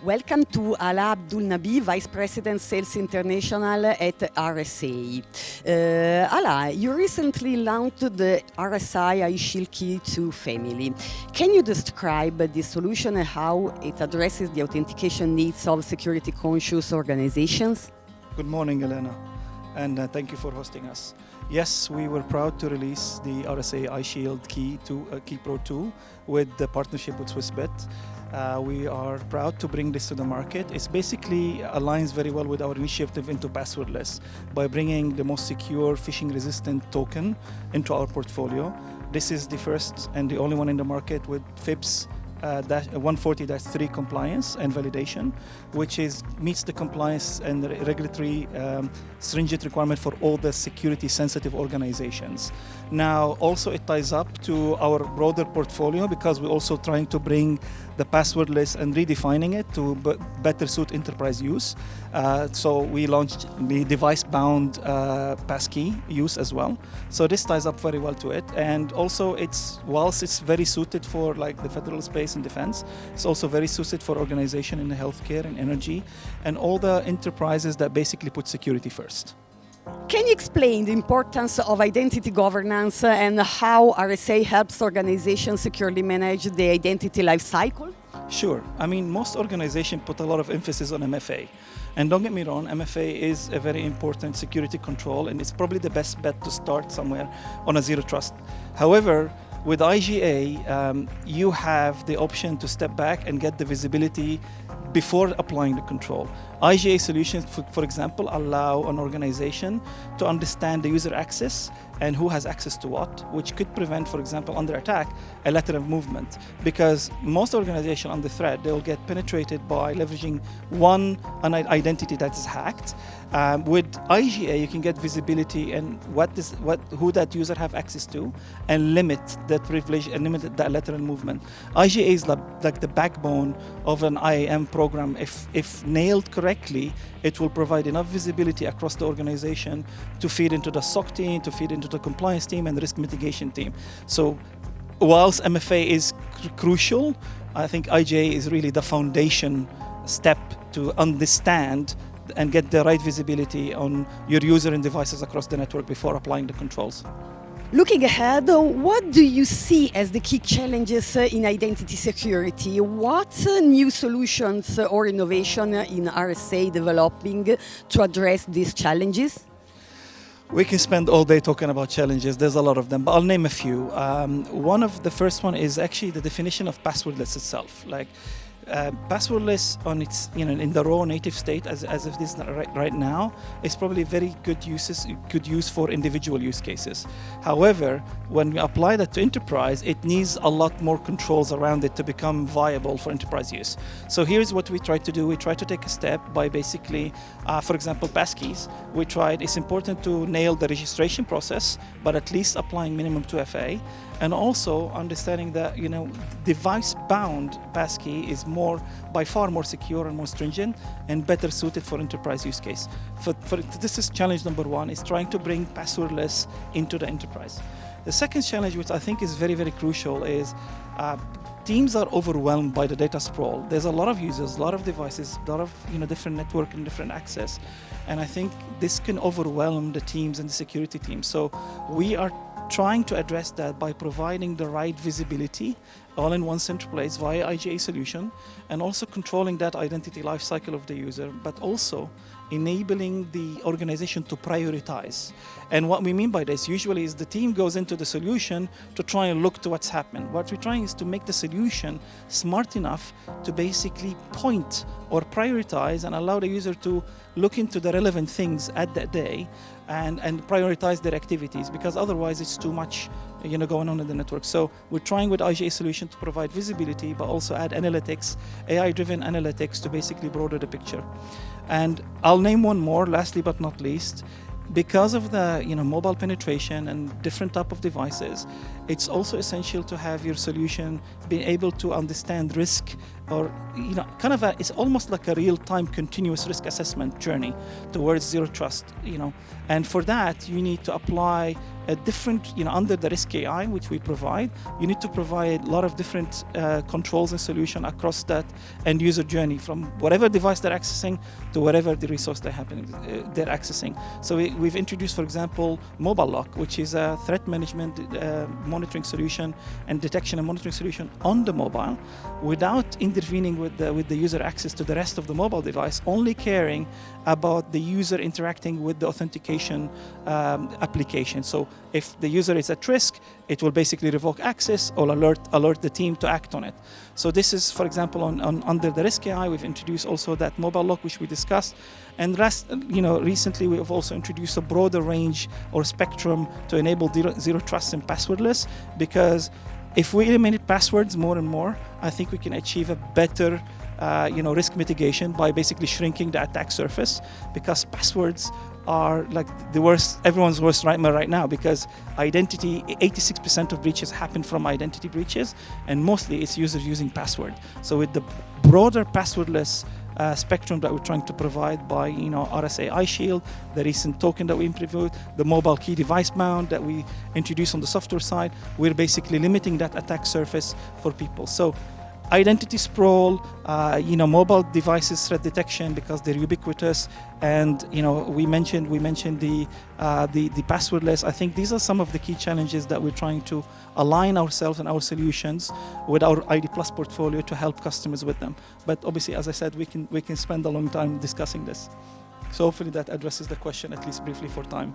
Welcome to Alaa Abdul Nabi, Vice President Sales International at RSA. Alaa, you recently launched the RSA iShield Key 2 family. Can you describe this solution and how it addresses the authentication needs of security-conscious organizations? Good morning, Elena, and thank you for hosting us. Yes, we were proud to release the RSA iShield Key Pro 2 with the partnership with Swissbit. We are proud to bring this to the market. It basically aligns very well with our initiative into passwordless by bringing the most secure phishing-resistant token into our portfolio. This is the first and the only one in the market with FIPS 140-3 compliance and validation, which meets the compliance and the regulatory stringent requirement for all the security-sensitive organizations. Now, also it ties up to our broader portfolio because we're also trying to bring the passwordless and redefining it to better suit enterprise use. So we launched the device-bound passkey use as well. So this ties up very well to it, and also whilst it's very suited for like the federal space and defense, it's also very suited for organization in the healthcare and energy and all the enterprises that basically put security first. Can you explain the importance of identity governance and how RSA helps organizations securely manage the identity lifecycle? Sure. I mean, most organizations put a lot of emphasis on MFA. And don't get me wrong, MFA is a very important security control, and it's probably the best bet to start somewhere on a zero trust. However, with IGA, you have the option to step back and get the visibility before applying the control. IGA solutions, for example, allow an organization to understand the user access and who has access to what, which could prevent, for example, under attack, a lateral movement. Because most organizations under threat, they will get penetrated by leveraging an identity that is hacked. With IGA, you can get visibility and who that user have access to, and limit that privilege and limit that lateral movement. IGA is like the backbone of an IAM program. If nailed correctly, it will provide enough visibility across the organization to feed into the SOC team, to feed into the compliance team and the risk mitigation team. So whilst MFA is crucial, I think IGA is really the foundation step to understand and get the right visibility on your user and devices across the network before applying the controls. Looking ahead, what do you see as the key challenges in identity security? What new solutions or innovation in RSA developing to address these challenges? We can spend all day talking about challenges. There's a lot of them, but I'll name a few. One of the first one is actually the definition of passwordless itself. Passwordless on its, in the raw native state as it is right now, is probably very good use for individual use cases. However, when we apply that to enterprise, it needs a lot more controls around it to become viable for enterprise use. So here's what we try to do. We try to take a step by basically, for example, passkeys. It's important to nail the registration process, but at least applying minimum 2FA, and also understanding that device-bound passkey is by far more secure and more stringent and better suited for enterprise use case. This is challenge number one, is trying to bring passwordless into the enterprise. The second challenge, which I think is very, very crucial, is teams are overwhelmed by the data sprawl. There's a lot of users, a lot of devices, a lot of different network and different access. And I think this can overwhelm the teams and the security teams. So we are trying to address that by providing the right visibility all in one central place via IGA solution, and also controlling that identity lifecycle of the user, but also enabling the organization to prioritize. And what we mean by this usually is the team goes into the solution to try and look to what's happening. What we're trying is to make the solution smart enough to basically point or prioritize and allow the user to look into the relevant things at that day and prioritize their activities, because otherwise it's too much going on in the network. So we're trying with IGA solution to provide visibility, but also add analytics, AI-driven analytics to basically broaden the picture. And I'll name one more, lastly but not least. Because of the mobile penetration and different type of devices, it's also essential to have your solution be able to understand risk or it's almost like a real-time continuous risk assessment journey towards zero trust. And for that you need to apply a different, under the risk AI which we provide, you need to provide a lot of different controls and solutions across that end user journey, from whatever device they're accessing to whatever the resource they're accessing. So we've introduced, for example, mobile lock, which is a threat management monitoring solution and detection and monitoring solution on the mobile, without intervening with the user access to the rest of the mobile device, only caring about the user interacting with the authentication application. So if the user is at risk, it will basically revoke access or alert the team to act on it. So this is, for example, under the risk AI, we've introduced also that mobile lock which we discussed, and recently we have also introduced a broader range or spectrum to enable zero trust and passwordless, because if we eliminate passwords more and more, I think we can achieve a better risk mitigation by basically shrinking the attack surface, because passwords are like everyone's worst nightmare right now, because 86% of breaches happen from identity breaches, and mostly it's users using password. So with the broader passwordless spectrum that we're trying to provide by RSA iShield, the recent token that we improved, the mobile key device mount that we introduced on the software side, we're basically limiting that attack surface for people. So identity sprawl, mobile devices threat detection, because they're ubiquitous, and we mentioned the passwordless. I think these are some of the key challenges that we're trying to align ourselves and our solutions with our ID Plus portfolio to help customers with them. But obviously, as I said, we can spend a long time discussing this. So hopefully that addresses the question, at least briefly for time.